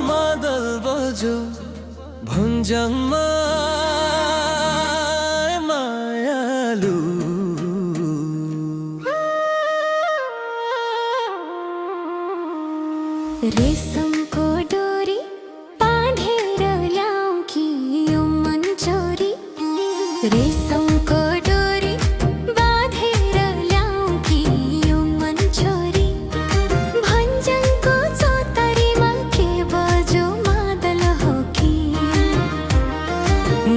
मादल बज्यो भन्ज्याङमा मायालु। रेशमको डोरी बाँधेर ल्याऊ कि यो मन चोरी। रेशमको डोरी बाँधेर ल्याऊ कि यो मन चोरी। भन्ज्याङको चौतारीमा के बज्यो मादल हो कि।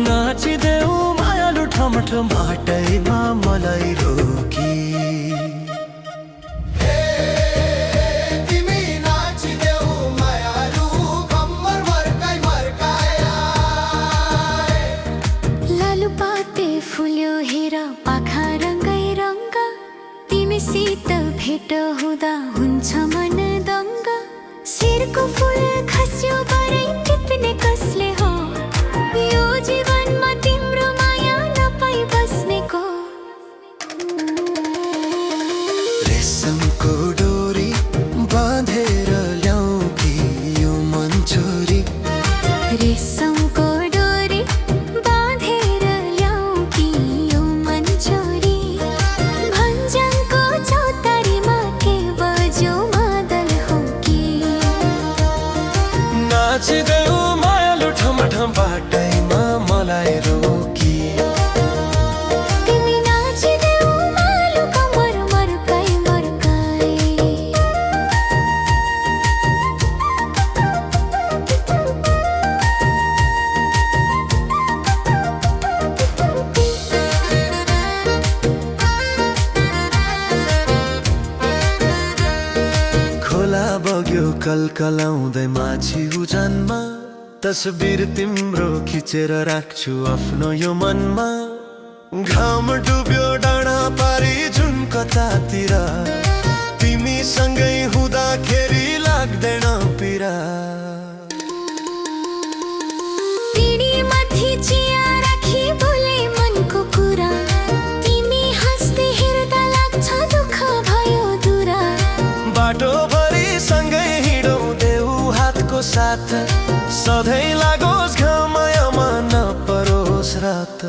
नाचिदेऊ मायालु ठमठम बाटैमा मलाई रोकी। फुल्यो हेर पाखा रङ्गै रङ्ग। तिमीसित भेट हुँदा हुन्छ मन दङ्ग। शिरको फुल खस्यो बरै टिप्ने कसले हो। यो जीवनमा तिम्रो माया नपाई बस्नेको। रेशमको डोरी बाँधेर ल्याऊ कि यो मन चोरी। रेशमको नाचिदेऊ मायालु ठमठम बाटैमा मलाई रोकी। तिमी नाचिदेऊ मायालु कम्मर मर्काई मर्काई। खोला बग्यो कलकलाउँदै माछी उजानमा। तस्बिर तिम्रो खिचेर राख्छु आफ्नो यो मनमा। घाम डुब्यो डाँडा पारी जुन कतातिर। तिमीसँगै हुँदाखेरि लाग्दैन पिरा। पिँढीमाथि चिया राखी बोले मनको कुरा। तिमी हाँस्दै हेर्दा लाग्छ दुःख भयो दुरा। बाटोभरि सँगै हिँडौँ देऊ हातको साथ। सधैँ लागोस् घाममा नपरोस् रात।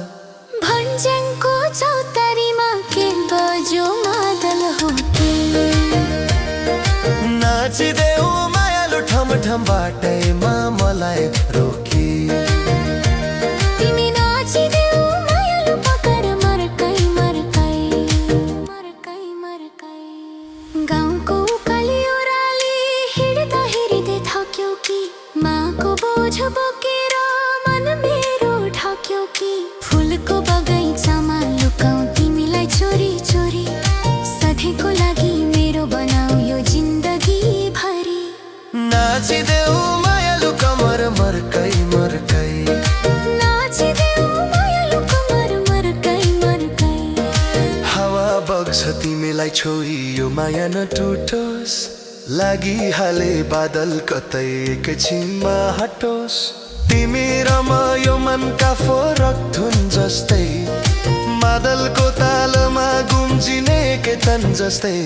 भन्ज्याङको चौतारीमा के बज्यो मादल हो कि। नाचिदेऊ मायालु ठमठम बाटैमा मलाई रोकी। तिमी नाचिदेऊ मायालु पकर मर्काई मर्काई मर्काई मर्काई। गाउँको उकाली ओह्राली हिँड्दा हिँड्दै थक्यौ कि। माको बोझ बोकेर मन मेरो ढक्यो कि। फुलको बगैँचामा लुकाऊ तिमीलाई चोरी चोरी। सधैँको लागि मेरो बनाऊ यो जिन्दगी भरि। नाचिदेऊ मायालु कमर मर्काई मर्काई। नाचिदेऊ मायालु कमर मर्काई मर्काई। हावा बग्छ तिमीलाई छोई यो माया नटुटोस्। लागिहाले बादल कतै एकैछिनमा हटोस्। तिमी र म यो मनका फोरक धुन जस्तै। मादलको तालमा गुम्जिने केतन जस्तै।